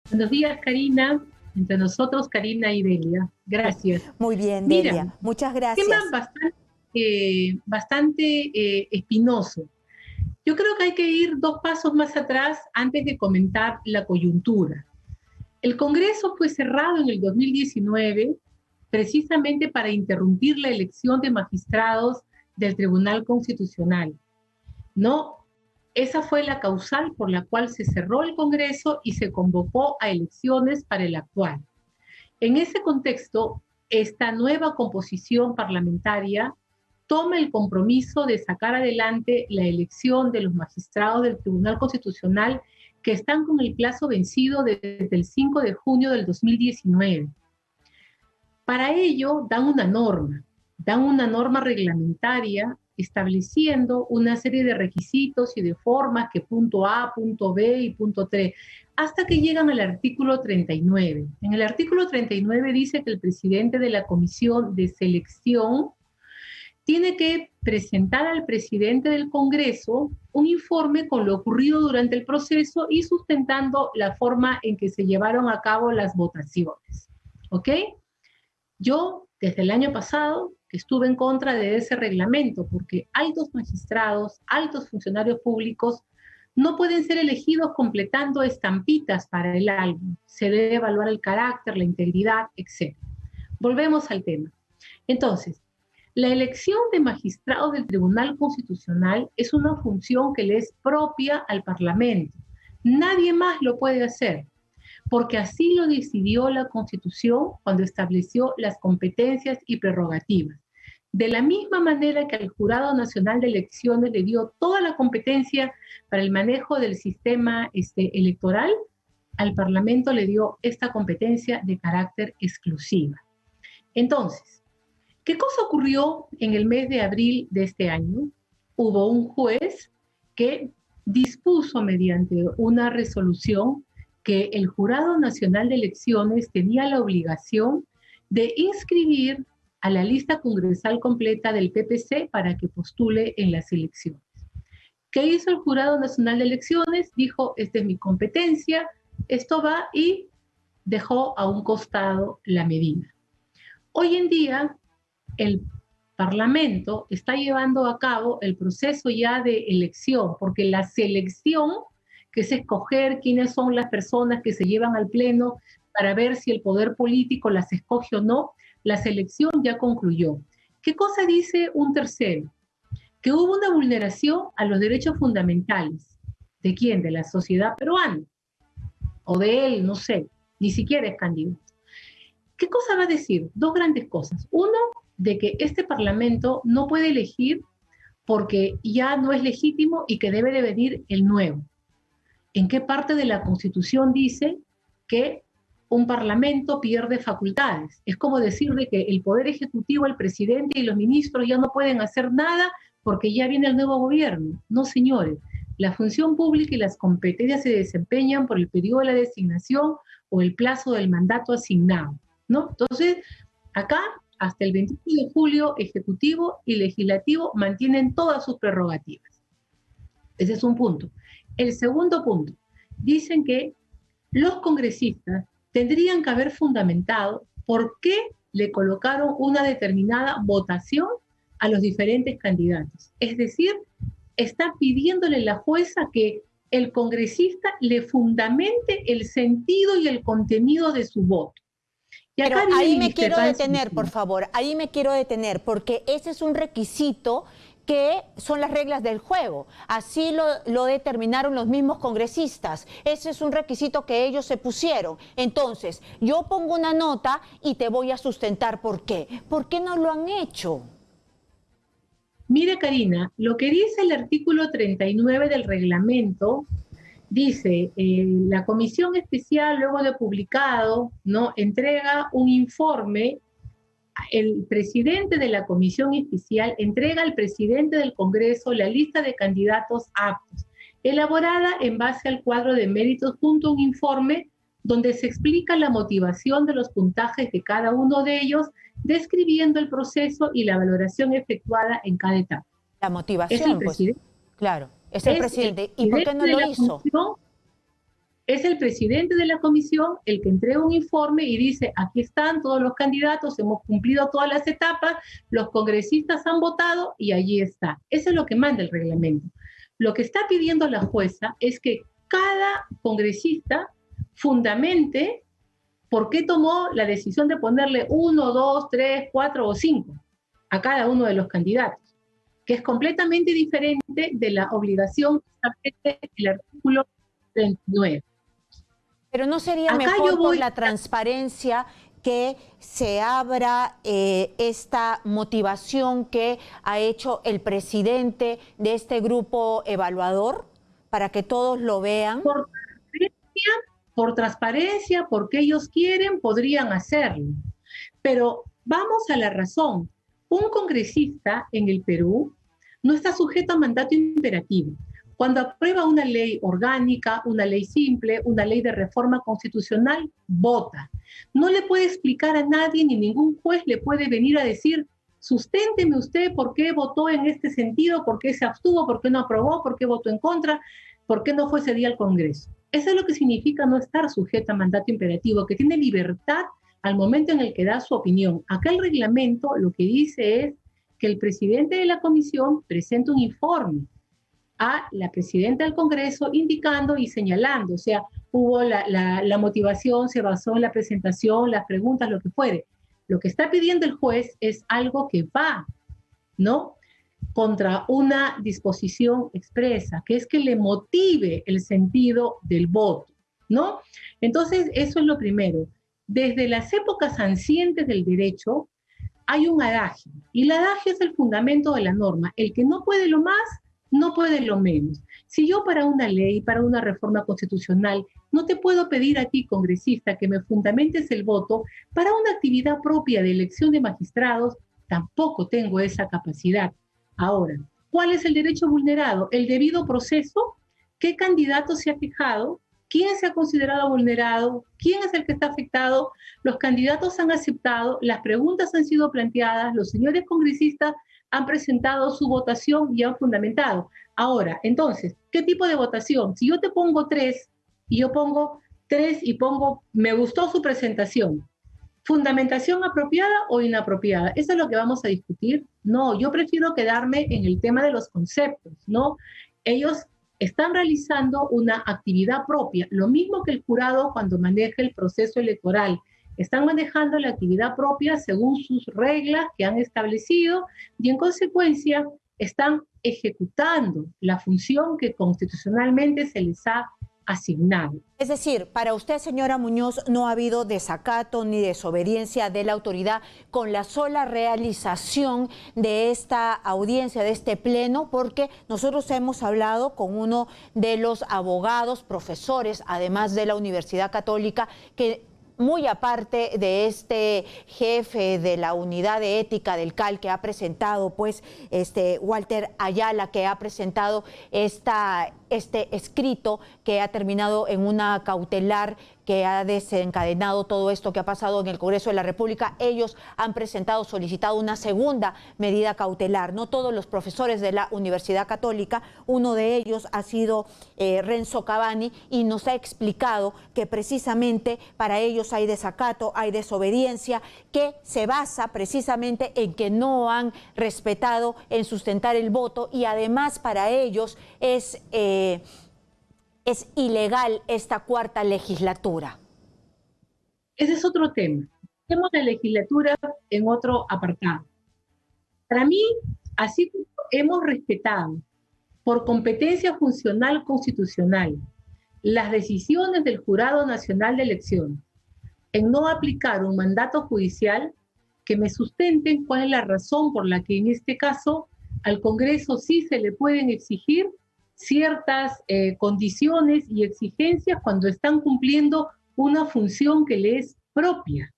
Buenos días, Karina. Entre nosotros, Karina y Delia. Gracias. Muy bien, Mira, Delia. Muchas tema gracias. bastante espinoso. Yo creo que hay que ir dos pasos más atrás antes de comentar la coyuntura. El Congreso fue cerrado en el 2019 precisamente para interrumpir la elección de magistrados del Tribunal Constitucional. No, esa fue la causal por la cual se cerró el Congreso y se convocó a elecciones para el actual. En ese contexto, esta nueva composición parlamentaria toma el compromiso de sacar adelante la elección de los magistrados del Tribunal Constitucional que están con el plazo vencido desde el 5 de junio del 2019. Para ello dan una norma reglamentaria estableciendo una serie de requisitos y de formas que punto A, punto B y punto 3, hasta que llegan al artículo 39. En el artículo 39 dice que el presidente de la comisión de selección tiene que presentar al presidente del Congreso un informe con lo ocurrido durante el proceso y sustentando la forma en que se llevaron a cabo las votaciones. ¿Ok? Yo, desde el año pasado, estuve en contra de ese reglamento, porque altos magistrados, altos funcionarios públicos, no pueden ser elegidos completando estampitas para el álbum. Se debe evaluar el carácter, la integridad, etc. Volvemos al tema. Entonces, la elección de magistrados del Tribunal Constitucional es una función que le es propia al Parlamento. Nadie más lo puede hacer, porque así lo decidió la Constitución cuando estableció las competencias y prerrogativas. De la misma manera que al Jurado Nacional de Elecciones le dio toda la competencia para el manejo del sistema electoral, al Parlamento le dio esta competencia de carácter exclusiva. Entonces, ¿qué cosa ocurrió en el mes de abril de este año? Hubo un juez que dispuso mediante una resolución que el Jurado Nacional de Elecciones tenía la obligación de inscribir a la lista congresal completa del PPC para que postule en las elecciones. ¿Qué hizo el Jurado Nacional de Elecciones? Dijo, esta es mi competencia, esto va, y dejó a un costado la medida. Hoy en día, el Parlamento está llevando a cabo el proceso ya de elección, porque la selección, que es escoger quiénes son las personas que se llevan al Pleno para ver si el poder político las escoge o no, la selección ya concluyó. ¿Qué cosa dice un tercero? Que hubo una vulneración a los derechos fundamentales. ¿De quién? De la sociedad peruana. O de él, no sé, ni siquiera es candidato. ¿Qué cosa va a decir? Dos grandes cosas. Uno, de que este Parlamento no puede elegir porque ya no es legítimo y que debe de venir el nuevo. ¿En qué parte de la Constitución dice que un Parlamento pierde facultades? Es como decir de que el Poder Ejecutivo, el presidente y los ministros ya no pueden hacer nada porque ya viene el nuevo gobierno. No, señores. La función pública y las competencias se desempeñan por el periodo de la designación o el plazo del mandato asignado, ¿no? Entonces, acá, hasta el 21 de julio, Ejecutivo y Legislativo mantienen todas sus prerrogativas. Ese es un punto. El segundo punto, dicen que los congresistas tendrían que haber fundamentado por qué le colocaron una determinada votación a los diferentes candidatos. Es decir, está pidiéndole la jueza que el congresista le fundamente el sentido y el contenido de su voto. Y Pero acá viene ahí mi me quiero discrepancia. detener, por favor, ahí me quiero detener, porque ese es un requisito que son las reglas del juego. Así lo determinaron los mismos congresistas. Ese es un requisito que ellos se pusieron. Entonces, yo pongo una nota y te voy a sustentar por qué. ¿Por qué no lo han hecho? Mire, Karina, lo que dice el artículo 39 del reglamento dice, la comisión especial, luego de publicado, ¿no?, entrega un informe. El presidente de la comisión especial entrega al presidente del Congreso la lista de candidatos aptos, elaborada en base al cuadro de méritos junto a un informe donde se explica la motivación de los puntajes de cada uno de ellos, describiendo el proceso y la valoración efectuada en cada etapa. La Es el motivación, pues, presidente, claro, es el es el presidente. ¿Y por qué presidente no de lo la hizo? comisión. Es el presidente de la comisión el que entrega un informe y dice, aquí están todos los candidatos, hemos cumplido todas las etapas, los congresistas han votado y allí está. Eso es lo que manda el reglamento. Lo que está pidiendo la jueza es que cada congresista fundamente por qué tomó la decisión de ponerle 1, 2, 3, 4 o 5 a cada uno de los candidatos, que es completamente diferente de la obligación que establece el artículo 39. Pero ¿no sería Acá mejor voy... por la transparencia que se abra esta motivación que ha hecho el presidente de este grupo evaluador para que todos lo vean? Por transparencia, porque ellos quieren, podrían hacerlo. Pero vamos a la razón. Un congresista en el Perú no está sujeto a mandato imperativo. Cuando aprueba una ley orgánica, una ley simple, una ley de reforma constitucional, vota. No le puede explicar a nadie, ni ningún juez le puede venir a decir, susténteme usted por qué votó en este sentido, por qué se abstuvo, por qué no aprobó, por qué votó en contra, por qué no fue ese día al Congreso. Eso es lo que significa no estar sujeto a mandato imperativo, que tiene libertad al momento en el que da su opinión. Acá el reglamento lo que dice es que el presidente de la comisión presenta un informe a la presidenta del Congreso indicando y señalando, o sea, hubo la motivación, se basó en la presentación, las preguntas, lo que fuere. Lo que está pidiendo el juez es algo que va, ¿no?, contra una disposición expresa, que es que le motive el sentido del voto, ¿no? Entonces, eso es lo primero. Desde las épocas ancientes del derecho hay un adagio, y el adagio es el fundamento de la norma. El que no puede lo más, no puede lo menos. Si yo para una ley, para una reforma constitucional, no te puedo pedir a ti, congresista, que me fundamentes el voto, para una actividad propia de elección de magistrados, tampoco tengo esa capacidad. Ahora, ¿cuál es el derecho vulnerado? El debido proceso. ¿Qué candidato se ha quejado? ¿Quién se ha considerado vulnerado? ¿Quién es el que está afectado? Los candidatos han aceptado, las preguntas han sido planteadas, los señores congresistas han presentado su votación y han fundamentado. Ahora, entonces, ¿qué tipo de votación? Si yo te pongo 3 y yo pongo 3 y pongo, me gustó su presentación, ¿fundamentación apropiada o inapropiada? ¿Eso es lo que vamos a discutir? No, yo prefiero quedarme en el tema de los conceptos, ¿no? Ellos están realizando una actividad propia, lo mismo que el jurado cuando maneja el proceso electoral. Están manejando la actividad propia según sus reglas que han establecido y en consecuencia están ejecutando la función que constitucionalmente se les ha asignado. Es decir, para usted, señora Muñoz, no ha habido desacato ni desobediencia de la autoridad con la sola realización de esta audiencia, de este pleno, porque nosotros hemos hablado con uno de los abogados, profesores, además de la Universidad Católica, que muy aparte de este jefe de la unidad de ética del CAL que ha presentado, pues, Walter Ayala, que ha presentado este escrito que ha terminado en una cautelar que ha desencadenado todo esto que ha pasado en el Congreso de la República. Ellos han solicitado una segunda medida cautelar. No todos los profesores de la Universidad Católica, uno de ellos ha sido Renzo Cavani, y nos ha explicado que precisamente para ellos hay desacato, hay desobediencia, que se basa precisamente en que no han respetado en sustentar el voto, y además para ellos es ilegal esta cuarta legislatura. Ese es otro tema. Tenemos la legislatura en otro apartado. Para mí, así como hemos respetado por competencia funcional constitucional las decisiones del Jurado Nacional de Elecciones en no aplicar un mandato judicial, que me sustenten cuál es la razón por la que en este caso al Congreso sí se le pueden exigir ciertas condiciones y exigencias cuando están cumpliendo una función que le es propia,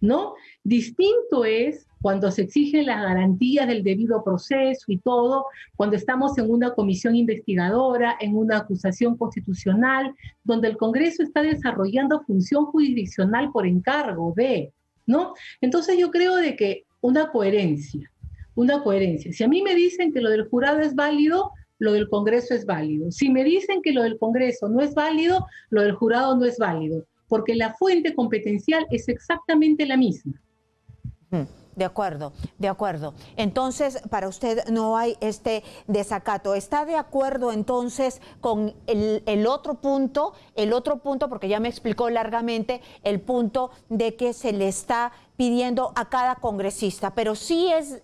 ¿no? Distinto es cuando se exigen las garantías del debido proceso y todo, cuando estamos en una comisión investigadora, en una acusación constitucional, donde el Congreso está desarrollando función jurisdiccional por encargo de, ¿no? Entonces yo creo de que una coherencia. Si a mí me dicen que lo del jurado es válido, lo del Congreso es válido. Si me dicen que lo del Congreso no es válido, lo del jurado no es válido, porque la fuente competencial es exactamente la misma. De acuerdo, de acuerdo. Entonces, para usted no hay este desacato. ¿Está de acuerdo entonces con el otro punto, porque ya me explicó largamente el punto de que se le está pidiendo a cada congresista, pero sí es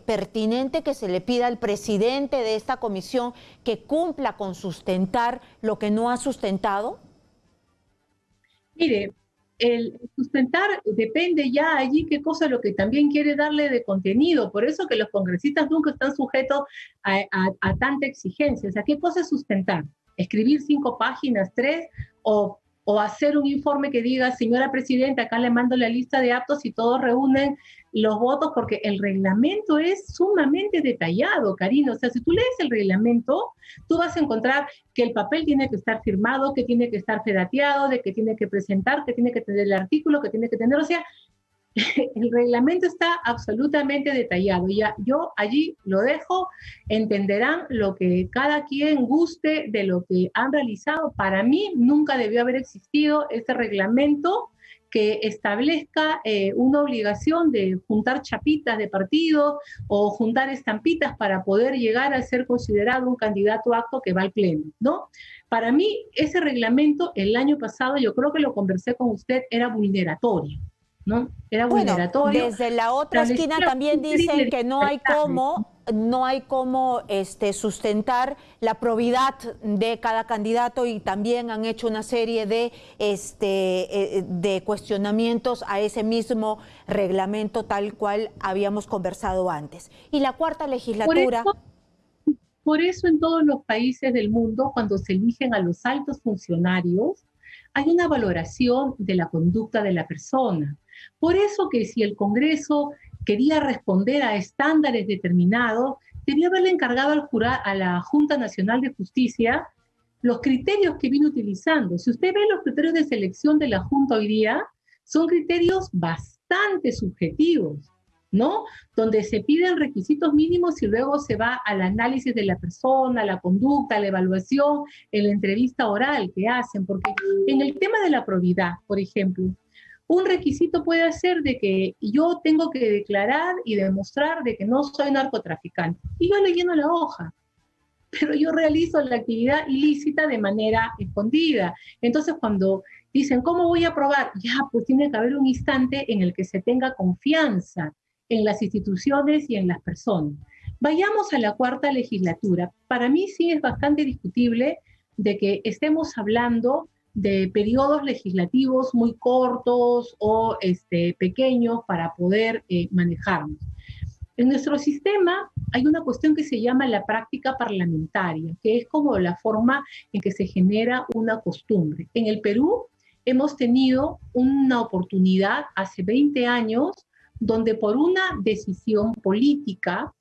pertinente que se le pida al presidente de esta comisión que cumpla con sustentar lo que no ha sustentado? Mire, el sustentar depende ya allí qué cosa es lo que también quiere darle de contenido. Por eso que los congresistas nunca están sujetos a tanta exigencia. O sea, ¿qué cosa es sustentar? ¿Escribir 5 páginas, 3? ¿O hacer un informe que diga, señora presidenta, acá le mando la lista de aptos y todos reúnen los votos? Porque el reglamento es sumamente detallado, Karina. O sea, si tú lees el reglamento, tú vas a encontrar que el papel tiene que estar firmado, que tiene que estar fedateado, de que tiene que presentar, que tiene que tener el artículo, que tiene que tener, o sea, el reglamento está absolutamente detallado. Ya, yo allí lo dejo, entenderán lo que cada quien guste de lo que han realizado. Para mí nunca debió haber existido este reglamento que establezca una obligación de juntar chapitas de partido o juntar estampitas para poder llegar a ser considerado un candidato apto que va al pleno, ¿no? Para mí, ese reglamento, el año pasado, yo creo que lo conversé con usted, era vulneratorio, ¿no? Era Bueno, vulneratorio. desde la otra esquina también dicen que no hay cómo sustentar la probidad de cada candidato, y también han hecho una serie de cuestionamientos a ese mismo reglamento tal cual habíamos conversado antes. Y la cuarta legislatura... Por eso en todos los países del mundo, cuando se eligen a los altos funcionarios, hay una valoración de la conducta de la persona. Por eso que si el Congreso quería responder a estándares determinados, debía haberle encargado a la Junta Nacional de Justicia los criterios que vino utilizando. Si usted ve los criterios de selección de la Junta hoy día, son criterios bastante subjetivos, ¿no? Donde se piden requisitos mínimos y luego se va al análisis de la persona, la conducta, la evaluación, en la entrevista oral que hacen. Porque en el tema de la probidad, por ejemplo, un requisito puede ser de que yo tengo que declarar y demostrar de que no soy narcotraficante. Y yo le lleno la hoja, pero yo realizo la actividad ilícita de manera escondida. Entonces, cuando dicen, ¿cómo voy a probar? Ya, pues tiene que haber un instante en el que se tenga confianza en las instituciones y en las personas. Vayamos a la cuarta legislatura. Para mí sí es bastante discutible de que estemos hablando de periodos legislativos muy cortos o pequeños para poder manejarnos. En nuestro sistema hay una cuestión que se llama la práctica parlamentaria, que es como la forma en que se genera una costumbre. En el Perú hemos tenido una oportunidad hace 20 años donde por una decisión política,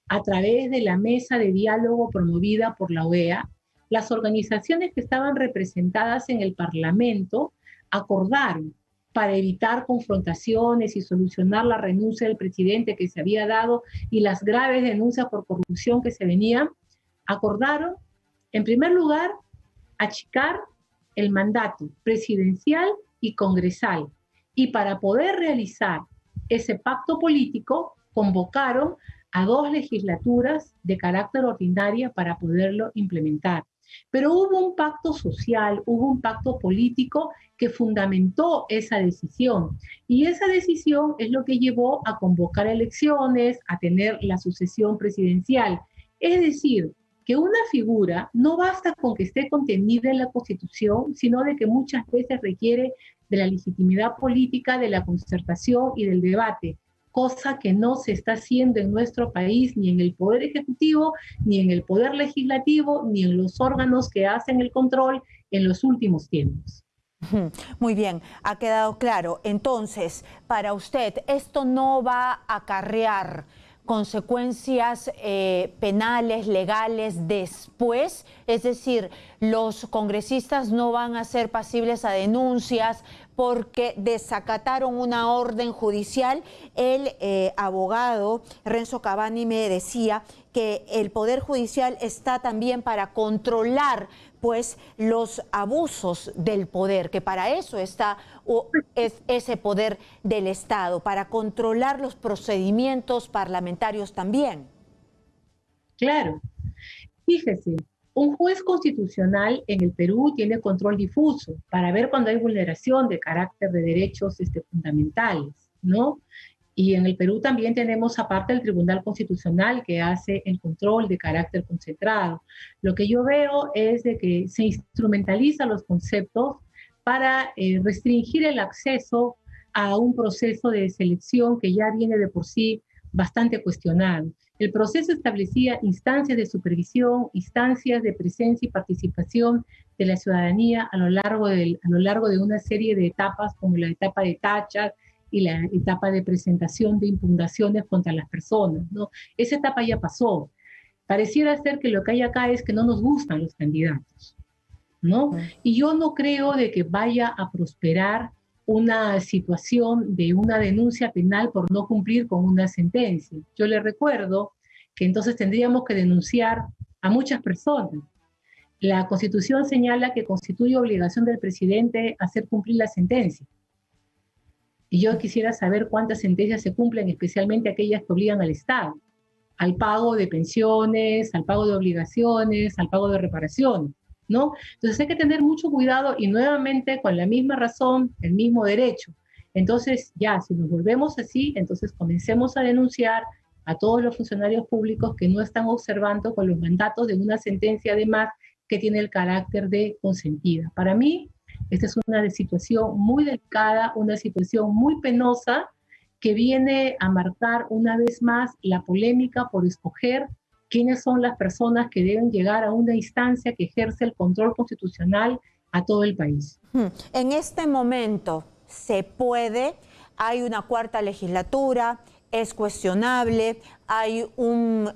a través de la mesa de diálogo promovida por la OEA, las organizaciones que estaban representadas en el Parlamento acordaron, para evitar confrontaciones y solucionar la renuncia del presidente que se había dado y las graves denuncias por corrupción que se venían, acordaron, en primer lugar, achicar el mandato presidencial y congresal. Y para poder realizar ese pacto político, convocaron a 2 legislaturas de carácter ordinaria para poderlo implementar. Pero hubo un pacto social, hubo un pacto político que fundamentó esa decisión. Y esa decisión es lo que llevó a convocar elecciones, a tener la sucesión presidencial. Es decir, que una figura no basta con que esté contenida en la Constitución, sino de que muchas veces requiere de la legitimidad política, de la concertación y del debate, cosa que no se está haciendo en nuestro país, ni en el Poder Ejecutivo, ni en el Poder Legislativo, ni en los órganos que hacen el control en los últimos tiempos. Muy bien, ha quedado claro. Entonces, para usted, ¿esto no va a acarrear consecuencias penales, legales después? Es decir, los congresistas no van a ser pasibles a denuncias porque desacataron una orden judicial. El abogado Renzo Cavani me decía que el Poder Judicial está también para controlar pues los abusos del poder, que para eso está ese poder del Estado, para controlar los procedimientos parlamentarios también. Claro. Fíjese, un juez constitucional en el Perú tiene control difuso para ver cuando hay vulneración de carácter de derechos fundamentales, ¿no? Y en el Perú también tenemos aparte el Tribunal Constitucional que hace el control de carácter concentrado. Lo que yo veo es de que se instrumentalizan los conceptos para restringir el acceso a un proceso de selección que ya viene de por sí bastante cuestionado. El proceso establecía instancias de supervisión, instancias de presencia y participación de la ciudadanía a lo largo de una serie de etapas, como la etapa de tachas y la etapa de presentación de impugnaciones contra las personas, ¿no? Esa etapa ya pasó. Pareciera ser que lo que hay acá es que no nos gustan los candidatos, ¿no? Y yo no creo de que vaya a prosperar una situación de una denuncia penal por no cumplir con una sentencia. Yo le recuerdo que entonces tendríamos que denunciar a muchas personas. La Constitución señala que constituye obligación del presidente hacer cumplir la sentencia. Y yo quisiera saber cuántas sentencias se cumplen, especialmente aquellas que obligan al Estado, al pago de pensiones, al pago de obligaciones, al pago de reparaciones, ¿no? Entonces hay que tener mucho cuidado y nuevamente con la misma razón, el mismo derecho. Entonces ya, si nos volvemos así, entonces comencemos a denunciar a todos los funcionarios públicos que no están observando con los mandatos de una sentencia además que tiene el carácter de consentida. Para mí, esta es una situación muy delicada, una situación muy penosa que viene a marcar una vez más la polémica por escoger quiénes son las personas que deben llegar a una instancia que ejerce el control constitucional a todo el país. En este momento se puede, hay una cuarta legislatura, es cuestionable, hay un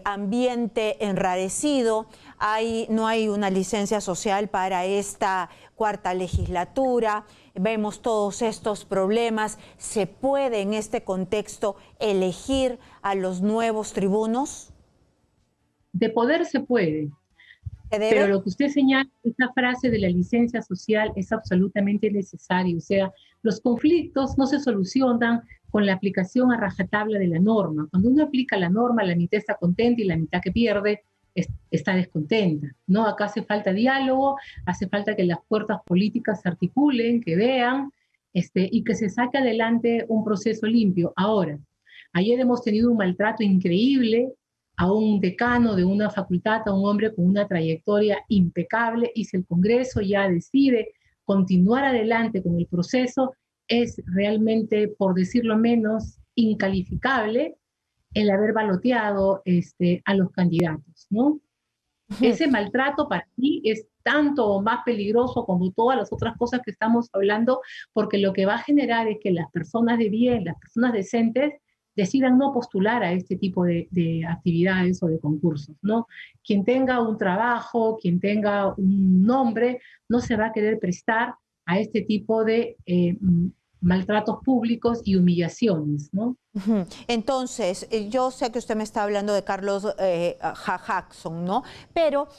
ambiente enrarecido, no hay una licencia social para esta cuarta legislatura, vemos todos estos problemas. ¿Se puede en este contexto elegir a los nuevos tribunos? De poder se puede, pero lo que usted señala, esa frase de la licencia social es absolutamente necesario. O sea, los conflictos no se solucionan con la aplicación a rajatabla de la norma. Cuando uno aplica la norma, la mitad está contenta y la mitad que pierde está descontenta, ¿no? Acá hace falta diálogo, hace falta que las fuerzas políticas se articulen, que vean, y que se saque adelante un proceso limpio. Ahora, ayer hemos tenido un maltrato increíble a un decano de una facultad, a un hombre con una trayectoria impecable, y si el Congreso ya decide continuar adelante con el proceso, es realmente, por decirlo menos, incalificable el haber baloteado a los candidatos, ¿no? Ese maltrato para mí es tanto o más peligroso como todas las otras cosas que estamos hablando, porque lo que va a generar es que las personas de bien, las personas decentes, decidan no postular a este tipo de actividades o de concursos, ¿no? Quien tenga un trabajo, quien tenga un nombre, no se va a querer prestar a este tipo de maltratos públicos y humillaciones, ¿no? Entonces, yo sé que usted me está hablando de Carlos Jackson, ¿no? Pero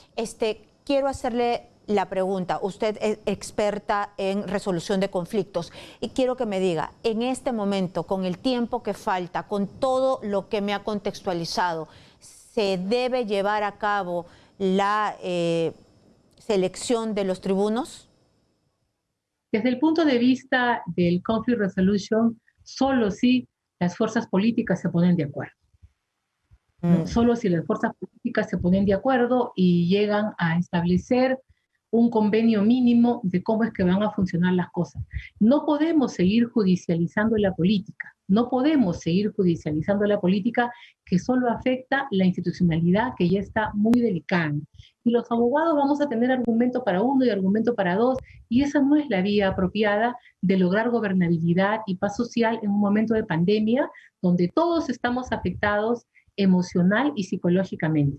quiero hacerle la pregunta. Usted es experta en resolución de conflictos y quiero que me diga, en este momento, con el tiempo que falta, con todo lo que me ha contextualizado, ¿se debe llevar a cabo la selección de los tribunos? Desde el punto de vista del conflict resolution, solo si las fuerzas políticas se ponen de acuerdo. ¿No? Solo si las fuerzas políticas se ponen de acuerdo y llegan a establecer un convenio mínimo de cómo es que van a funcionar las cosas. No podemos seguir judicializando la política, no podemos seguir judicializando la política que solo afecta la institucionalidad que ya está muy delicada. Y los abogados vamos a tener argumento para uno y argumento para dos, y esa no es la vía apropiada de lograr gobernabilidad y paz social en un momento de pandemia donde todos estamos afectados emocional y psicológicamente.